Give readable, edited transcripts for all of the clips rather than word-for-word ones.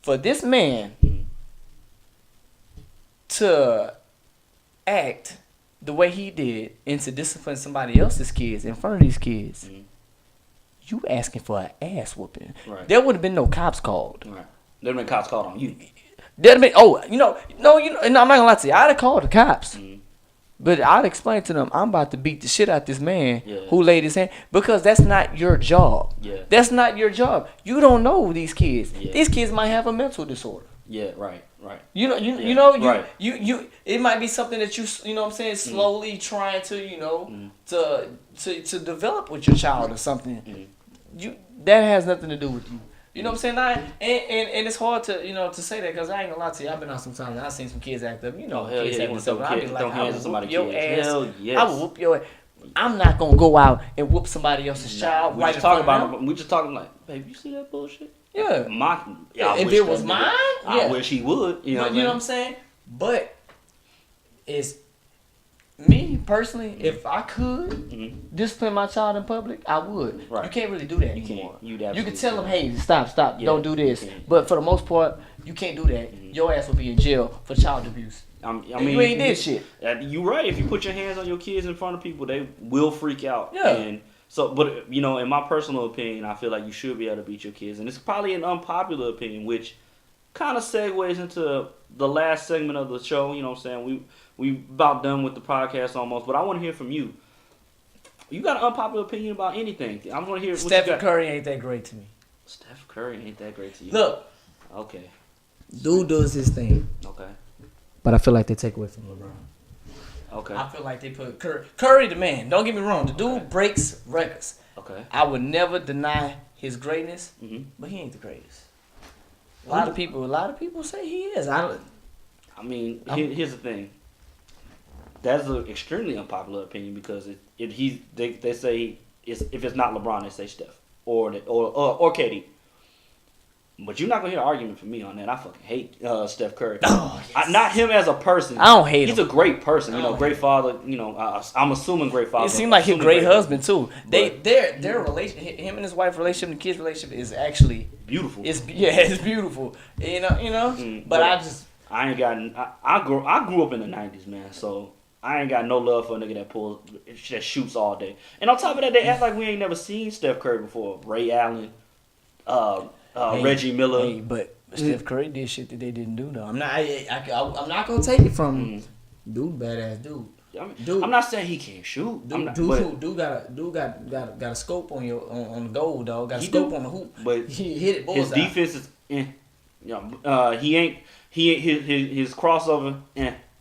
for this man to act the way he did and to discipline somebody else's kids in front of these kids, you asking for an ass whooping. Right. There would have been no cops called. Right. There would have been cops called on you. There'd have been, and I'm not gonna lie to you, I'd have called the cops. But I'd explain to them, I'm about to beat the shit out this man who laid his hand, because that's not your job. Yeah. That's not your job. You don't know these kids. Yeah. These kids might have a mental disorder. Yeah, right. It might be something that you know what I'm saying, slowly trying to, to develop with your child or something. That has nothing to do with you. You know what I'm saying? And it's hard to to say that, because I ain't gonna lie to you. I've been out sometimes and I've seen some kids act up. Kids acting stuff. I'll be like, I will whoop your ass. I will whoop your ass. I'm not gonna go out and whoop somebody else's child. We just talking like, babe, you see that bullshit? Yeah. If it was mine, I wish he would. You know what I'm saying? But it's me personally. If I could discipline my child in public, I would. Right. You can't really do that anymore. You can tell them, hey, stop, don't do this. But for the most part, you can't do that. Your ass will be in jail for child abuse. I mean, you ain't did shit. You're right. If you put your hands on your kids in front of people, they will freak out. Yeah. And so, but in my personal opinion, I feel like you should be able to beat your kids, and it's probably an unpopular opinion, which kind of segues into the last segment of the show. You know what I'm saying? We about done with the podcast almost, but I want to hear from you. You got an unpopular opinion about anything? I want to hear. Steph Curry ain't that great to me. Steph Curry ain't that great to you. Look. Okay. Dude does his thing. Okay. But I feel like they take away from LeBron. Okay. I feel like they put Curry the man. Don't get me wrong. The dude breaks records. Okay. I would never deny his greatness, but he ain't the greatest. A lot of people say he is. Here's the thing. That's an extremely unpopular opinion, because they say if it's not LeBron, they say Steph or KD. But you're not gonna hear an argument from me on that. I fucking hate Steph Curry. Oh, yes. Not him as a person. I don't hate him. He's a great person. Great father. I'm assuming great father. It seems like he's a great husband too. Their relationship, him and his wife relationship, and the kids' relationship is actually beautiful. It's beautiful. But I grew up in the '90s, man. So I ain't got no love for a nigga that shoots all day. And on top of that, they act like we ain't never seen Steph Curry before. Ray Allen, Reggie Miller. Hey, but Steph Curry did shit that they didn't do though. I'm not gonna take it from dude, badass dude. Dude, I'm not saying he can't shoot. Dude got a scope on the goal, dog. Got a scope on the hoop. But he hit it. His defense is he ain't his crossover.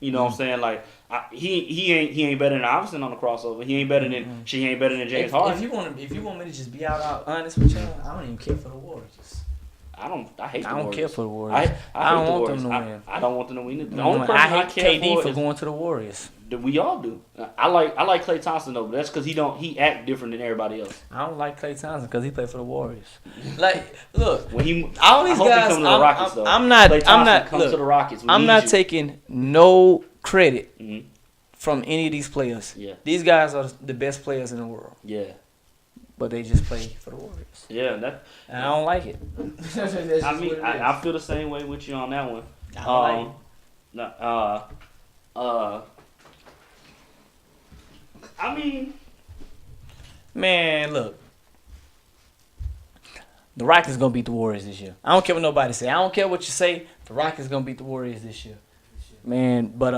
You know what I'm saying? Like he ain't better than Iverson on the crossover. He ain't better than she ain't better than James Harden. If you want me to just be out honest with y'all, I don't even care for the Warriors. I hate the Warriors. I don't care for the Warriors. I don't want them to win. I don't want them to win. The only person I care hate KD for is, going to the Warriors. We all do. I like Klay Thompson though, but that's because he act different than everybody else. I don't like Klay Thompson because he played for the Warriors. Like, look, all these guys. Come to the Rockets, though. I'm not. Come to the Rockets. I'm not taking no credit from any of these players. Yeah. These guys are the best players in the world. Yeah. But they just play for the Warriors. Yeah, and I don't like it. I feel the same way with you on that one. I don't like it. Man, look. The Rockets gonna beat the Warriors this year. I don't care what nobody say. I don't care what you say. The Rockets gonna beat the Warriors this year. Man, but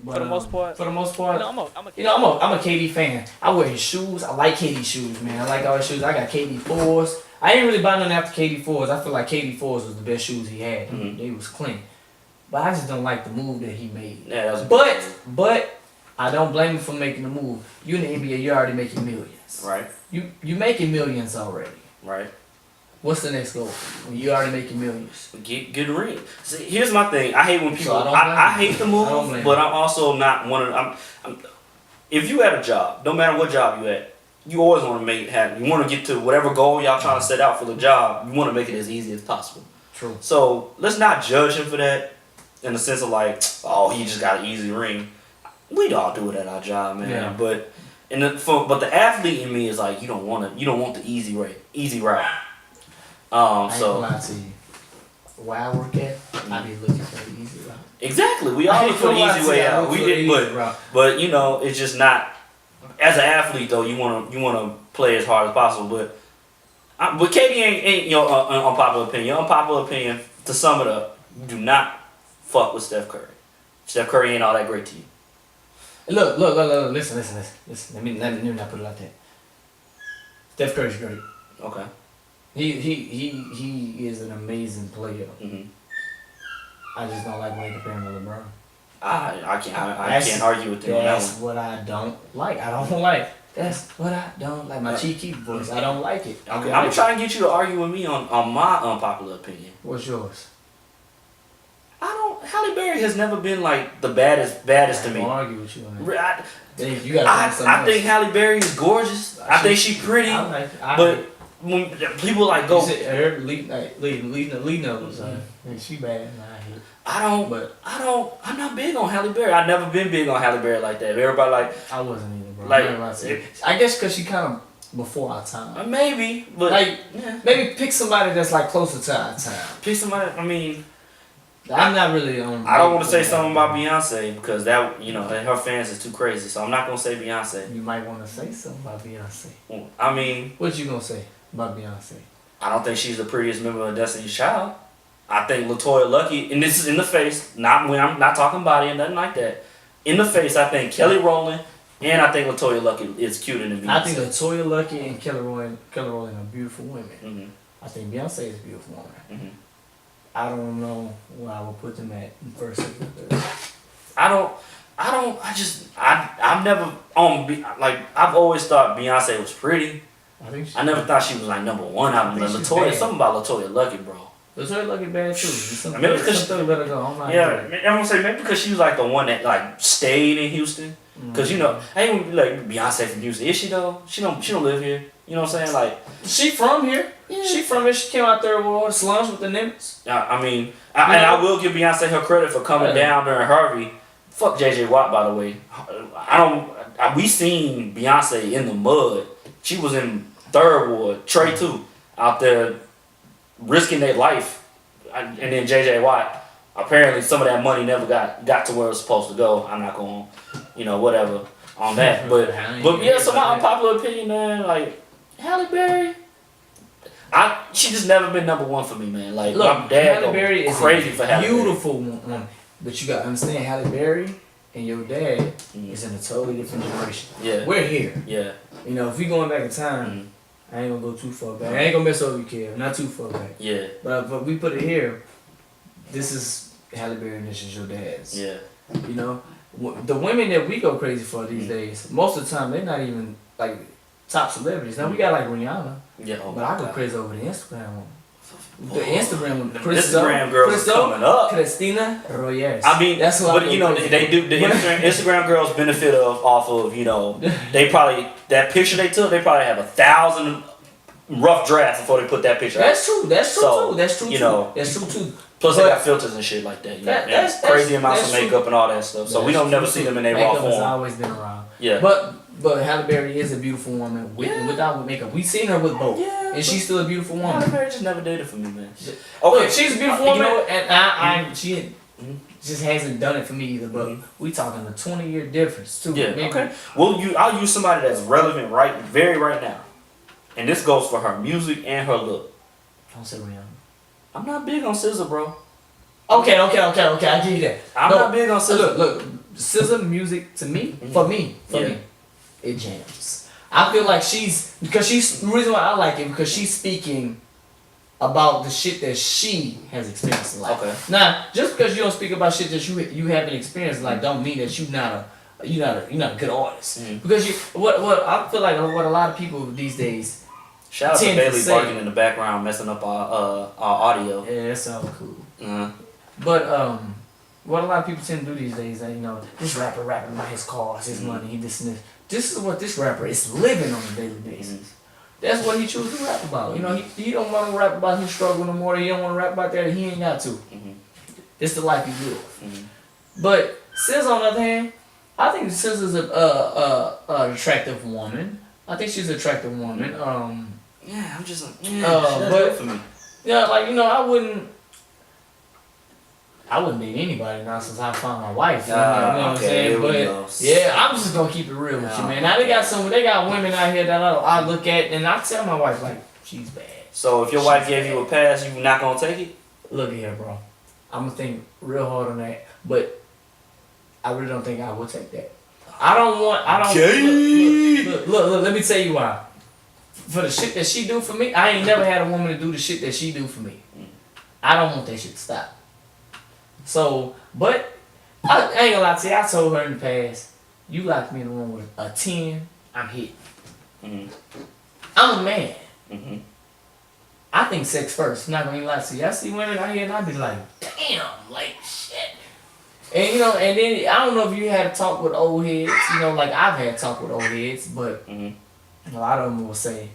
for the most part, I'm a KD fan. I wear his shoes. I like KD shoes, man. I like all his shoes. I got KD 4s. I ain't really buy none after KD 4s. I feel like KD 4s was the best shoes he had. They was clean. But I just don't like the move that he made. Yeah, but I don't blame him for making the move. You in the NBA, you're already making millions. Right. You making millions already. Right. What's the next goal? When you already making millions. Get a ring. See, here's my thing. I hate when people. I hate the move, but I'm also not one of. If you at a job, no matter what job you at, you always want to make it happen. You want to get to whatever goal y'all trying to set out for the job. You want to make it as easy as possible. True. So let's not judge him for that, in the sense of like, oh, he just got an easy ring. We'd all do it at our job, man. Yeah. But the athlete in me is like, you don't want the easy route. I ain't gonna lie to you. where I work at, I be looking for the easy route. Exactly. We all look for the easy way out. We did, but you know, it's just not. As an athlete, though, you wanna play as hard as possible. But Katie ain't your unpopular opinion. Your unpopular opinion, to sum it up, you do not fuck with Steph Curry. Steph Curry ain't all that great to you. Look, listen. Let me not put it like that. Steph Curry's great. Okay. He is an amazing player. Mm-hmm. I just don't like when they compare him to LeBron. I can't argue with you on that one. That's what I don't like. That's what I don't like. My cheeky voice. I don't like it. Okay, I'm trying to get you to argue with me on my unpopular opinion. What's yours? Halle Berry has never been like the baddest to me. I don't argue with you on that. I think Halle Berry is gorgeous. I think she's pretty. I like it. But when people like go, her leading was she bad. I'm not big on Halle Berry. I've never been big on Halle Berry like that. Everybody like. I wasn't either, bro. Like, I guess because she kind of before our time. Maybe, but maybe pick somebody that's like closer to our time. Pick somebody. I mean. I'm not really on. I don't want to say something about Beyonce because that her fans is too crazy. So I'm not gonna say Beyonce. You might want to say something about Beyonce. I mean, what you gonna say about Beyonce? I don't think she's the prettiest member of Destiny's Child. I think LaToya Luckett, and this is in the face, not when I'm not talking body and nothing like that. In the face, I think Kelly Rowland and I think LaToya Luckett is cuter than Beyonce. I think LaToya Luckett and Kelly Rowland are beautiful women. Mm-hmm. I think Beyonce is a beautiful woman. Mm-hmm. I don't know where I would put them at in first. I've never I've always thought Beyonce was pretty. I never thought she was like number one out of LaToya. Something about LaToya Luckett, bro. LaToya Luckett bad too. Maybe because I'm gonna say maybe because she was like the one that like stayed in Houston. Cause I ain't gonna be like Beyonce from Houston. Is she though? She don't live here. You know what I'm saying? Like she from here. Yeah. She from here. She came out there with slums with the nymphs. I mean, I will give Beyonce her credit for coming down during Harvey. Fuck JJ Watt, by the way. We seen Beyonce in the mud. She was in Third Ward, Trey too, out there risking their life, and then JJ Watt. Apparently, some of that money never got to where it was supposed to go. I'm not going, whatever on that. But yeah, so my unpopular opinion, man, like Halle Berry. She just never been number one for me, man. Like look, my dad Halle Berry is crazy for Halle Berry. Beautiful woman, but you gotta understand Halle Berry and your dad is in a totally different generation. Yeah, we're here. Yeah, if we going back in time, I ain't gonna go too far back. I ain't gonna mess over you, kid. Not too far back. Yeah, but we put it here. This is Halle Berry and this is your dad's. Yeah, the women that we go crazy for these days, most of the time they're not even like top celebrities. Now we got like Rihanna. Yeah, but I go crazy over the Instagram one. The Instagram one. Instagram girls coming up. Christina Royers. I mean, that's what. But they do the Instagram girls benefit off of they probably that picture they took. They probably have 1,000 rough drafts before they put that picture. That's true. That's true too. Plus, they got filters and shit like that. That's crazy amounts of makeup and all that stuff. So we don't never see them in their raw form. Makeup has always been around. Yeah. But Halle Berry is a beautiful woman without makeup. We've seen her with both. Yeah. And she's still a beautiful woman. Halle Berry just never dated for me, man. Okay. Look, she's a beautiful woman, and she just hasn't done it for me either. But we talking a 20-year difference too. Yeah. Maybe. Okay. Well, I'll use somebody that's relevant right now, and this goes for her music and her look. Don't say Rihanna. I'm not big on SZA, bro. Okay. I give you that. I'm not big on SZA. Look, SZA music to me, for me, it jams. I feel like the reason why I like it because she's speaking about the shit that she has experienced in life. Okay. Now, just because you don't speak about shit that you haven't experienced, like, don't mean that you're not a good artist. Mm-hmm. Because what I feel like what a lot of people these days. Shout out to Bailey barking in the background, messing up our audio. Yeah, that sounds cool. But what a lot of people tend to do these days, this rapper rapping about his cars, his money, he this and this. This is what this rapper is living on a daily basis. That's what he chooses to rap about. He don't want to rap about his struggle no more. He don't want to rap about that. He ain't got to. It's the life he lives. But SZA, on the other hand, I think SZA's an attractive woman. I think she's an attractive woman. Yeah, I'm just like, but for me. Yeah, I wouldn't. I wouldn't date anybody now since I found my wife. You know Okay, what I'm saying? But yeah, I'm just gonna keep it real with you, man. Now they got women out here that I look at and I tell my wife like she's bad. So if your wife gave you a pass, you not gonna take it? Look at here, bro. I'm gonna think real hard on that, but I really don't think I would take that. I don't. Look, let me tell you why. For the shit that she do for me, I ain't never had a woman to do the shit that she do for me. I don't want that shit to stop. So, but I ain't gonna lie to you. I told her in the past, you locked me in the room with a 10, I'm hit. Mm-hmm. I'm a man. Mm-hmm. I think sex first. I'm not gonna even lie to you. I see women out here and I be like, damn, like shit. And you know, and then I don't know if you had a talk with old heads. You know, like I've had talk with old heads, but a lot of them will say,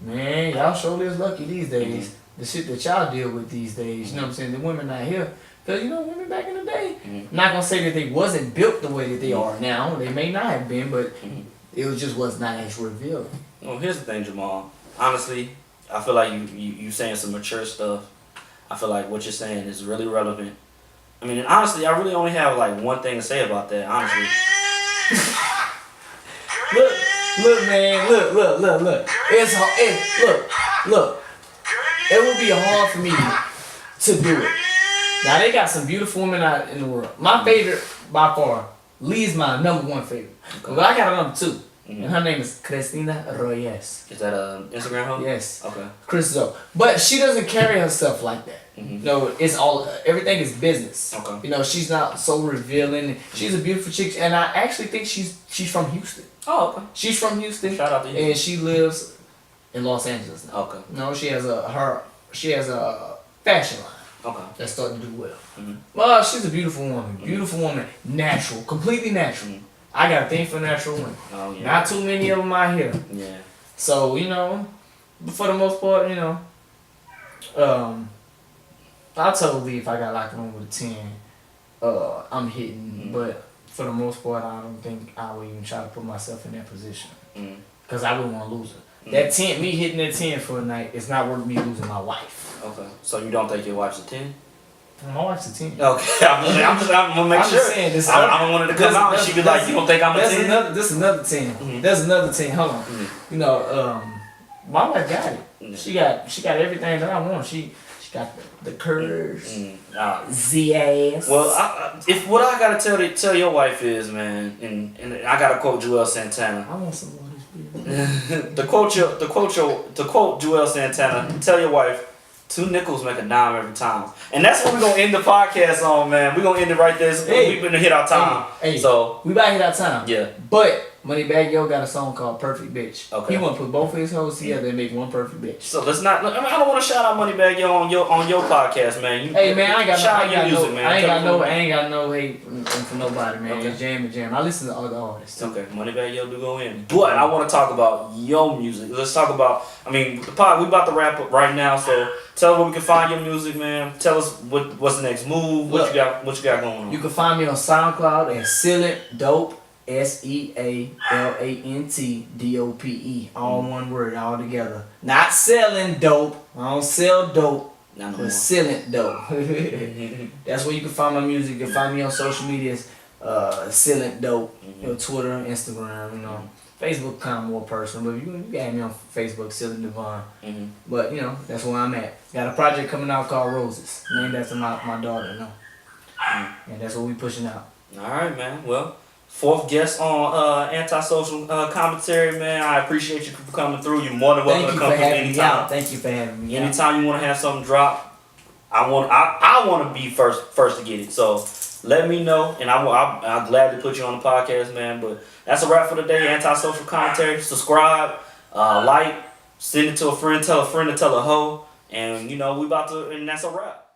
man, y'all sure is lucky these days. Mm-hmm. The shit that y'all deal with these days. You know what I'm saying? The women out here. Because, you know, women back in the day, I'm not going to say that they wasn't built the way that they are now. They may not have been, but it was just was not as revealed. Well, here's the thing, Jamal. Honestly, I feel like you saying some mature stuff. I feel like what you're saying is really relevant. I mean, honestly, I really only have, like, one thing to say about that, honestly. Look, man. Look. It's hard. Look. It would be hard for me to do it. Now, they got some beautiful women out in the world. My favorite, by far, Lee's my #1 favorite. Okay. But I got a #2. And her name is Cristina Reyes. Is that an Instagram hoe? Yes. Okay. Chris Agnew. But she doesn't carry herself like that. No, it's all, everything is business. Okay. You know, she's not so revealing. She's a beautiful chick, and I actually think she's from Houston. Oh, okay. She's from Houston. Shout out to Houston. And she lives in Los Angeles now. Okay. No, she has a fashion line. Okay. That's starting to do well. Well, she's a beautiful woman. Beautiful woman. Natural. Completely natural. I got a thing for natural women. Oh, yeah. Not too many of them out here. Yeah. So, you know, for the most part, you know, I told Lee if I got locked in with a 10, I'm hitting. But for the most part, I don't think I would even try to put myself in that position. Because I wouldn't want to lose her. That 10, me hitting that 10 for a night, it's not worth me losing my wife. Okay. So you don't think your wife's a 10? My wife's a 10. Okay. I'm gonna make sure. Just saying, I don't want her to come out and she be like, you don't think I'm a 10? This is another 10. There's another 10. Hold on. You know, my wife got it. She got everything that I want. She got the curves, Z ass. Well, if what I gotta tell your wife is, man, and I gotta quote Joel Santana. I want somebody's to quote Joel Santana, tell your wife, 2 nickels make a dime every time. And that's what we're going to end the podcast on, man. We're going to end it right there. We're going to hit our time. So we about to hit our time. Yeah. But Moneybagg Yo got a song called Perfect Bitch. Okay. He want to put both of his hoes together and make one perfect bitch. So let's not. I don't want to shout out Moneybagg Yo on your podcast, man. Hey man, I ain't got no hate for nobody, man. Okay. It's jam. I listen to other artists. Okay, Moneybagg Yo do go in. But I want to talk about your music. Let's talk about. I mean, the pod. We about to wrap up right now, so tell us where we can find your music, man. Tell us what's the next move. What you got going on. You can find me on SoundCloud at Sealant Dope. SEALANT DOPE. All one word, all together. Not selling dope. I don't sell dope. But Sealant Dope. That's where you can find my music. You can find me on social medias. Sealant Dope. You know, Twitter, Instagram, you know. Facebook kind of more personal, but you can add me on Facebook, Sealant Devon. But you know, that's where I'm at. Got a project coming out called Roses. Named after my daughter, you know. And that's what we pushing out. Alright, man. Well, 4th guest on Antisocial Commentary, man. I appreciate you for coming through. You're more than welcome to come through anytime. Thank you for having me. Anytime you want to have something drop, I want to be first to get it. So let me know, and I'll gladly put you on the podcast, man. But that's a wrap for today. Antisocial Commentary. Subscribe, like, send it to a friend, tell a friend to tell a hoe, and you know we about to, and that's a wrap.